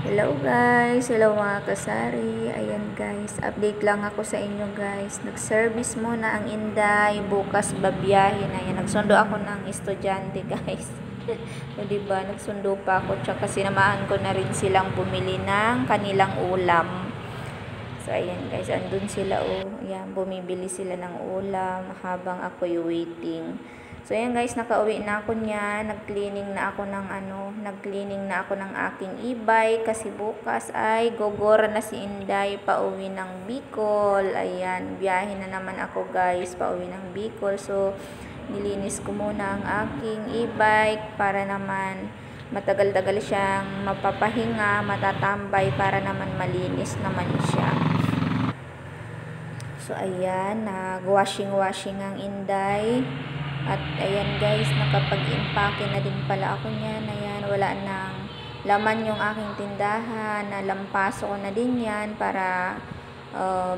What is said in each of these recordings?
Hello guys, hello mga kasari. Ayan guys, update lang ako sa inyo guys. Nag-service muna ang Inday, bukas babiyahin. Ayan, nagsundo ako ng estudyante guys. So, diba, nagsundo pa ako, tsaka sinamahan ko na rin silang bumili ng kanilang ulam. So ayan guys, andun sila ayan, bumibili sila ng ulam habang ako'y waiting. So ayan guys, nakauwi na ako niyan, nag-cleaning na ako ng aking e-bike kasi bukas ay gogora na si Inday pauwi ng Bicol. Ayan, biyahe na naman ako guys, pauwi ng Bicol. So nilinis ko muna ang aking e-bike para naman matagal-tagal siyang mapapahinga, matatambay para naman malinis naman siya. So ayan, nag-washing ang Inday. At ayan guys, nakapag-impake na din pala ako niyan. Ayan, wala nang laman yung aking tindahan. Nalampaso ko na din yan para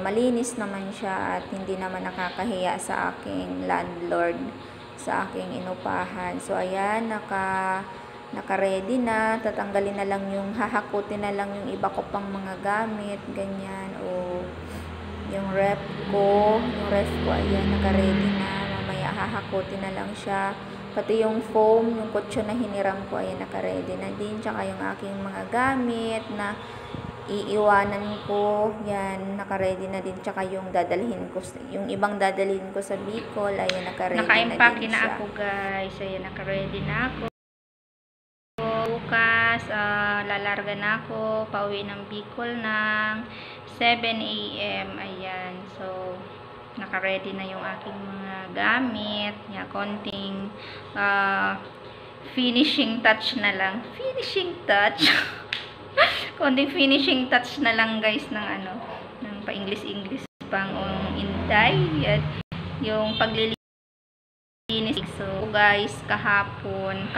malinis naman siya at hindi naman nakakahiya sa aking landlord, sa aking inupahan. So ayan, naka-ready na. Tatanggalin na lang hahakutin na lang yung iba ko pang mga gamit, ganyan. Yung ref ko, ayan, naka-ready na. Mamaya hahakutin na lang siya. Pati yung foam, yung kutsyon na hiniram ko, ayan, naka-ready na din. Tsaka yung aking mga gamit na iiwanan ko, yan, naka-ready na din. Tsaka yung ibang dadalhin ko sa Bicol, ayan, naka-ready na din siya. Naka-impake na ako guys, ayan, naka-ready na ako. Bukas, lalarga na ako, pauwi ng Bicol ng 7 AM, ayan, so naka-ready na yung aking mga gamit, yeah, konting finishing touch na lang, konting finishing touch na lang guys ng pa-English pang Inday, yan, yung paglilinis. So guys, kahapon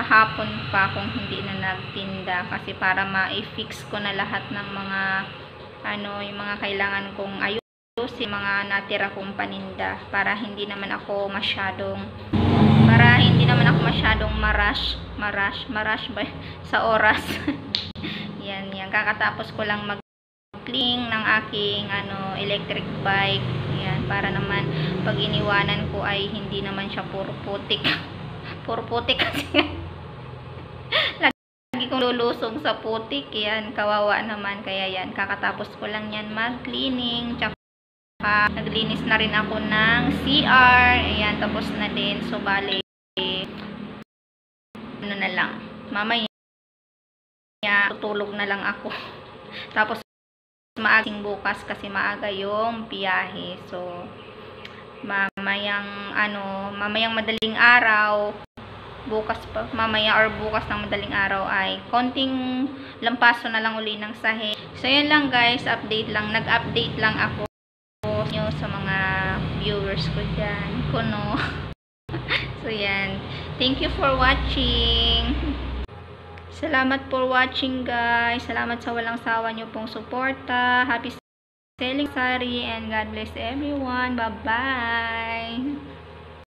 pa kung hindi na nagtinda kasi para ma-fix ko na lahat ng mga yung mga kailangan kong ayusin, mga natira kong paninda para hindi naman ako masyadong marash ba sa oras. yan, kakatapos ko lang mag-clean ng aking electric bike. Yan, para naman pag iniwanan ko ay hindi naman siya puro putik. Puro putik kasi lagi kong lulusong sa putik. Yan, kawawa naman. Kaya yan, kakatapos ko lang yan mag-cleaning. Tsaka naglinis na rin ako ng CR. Ayan, tapos na din. So bali, na lang. Mamaya tutulog na lang ako. Tapos maagang bukas kasi maaga yung biyahe. So mamayang madaling araw, mamaya or bukas ng madaling araw ay konting lampaso na lang uli ng sahe. So yan lang guys, nag-update lang ako sa mga viewers ko dyan, so yan, thank you for watching. Salamat for watching guys. Salamat sa walang sawa nyo pong suporta. Happy selling sari and God bless everyone. Bye bye.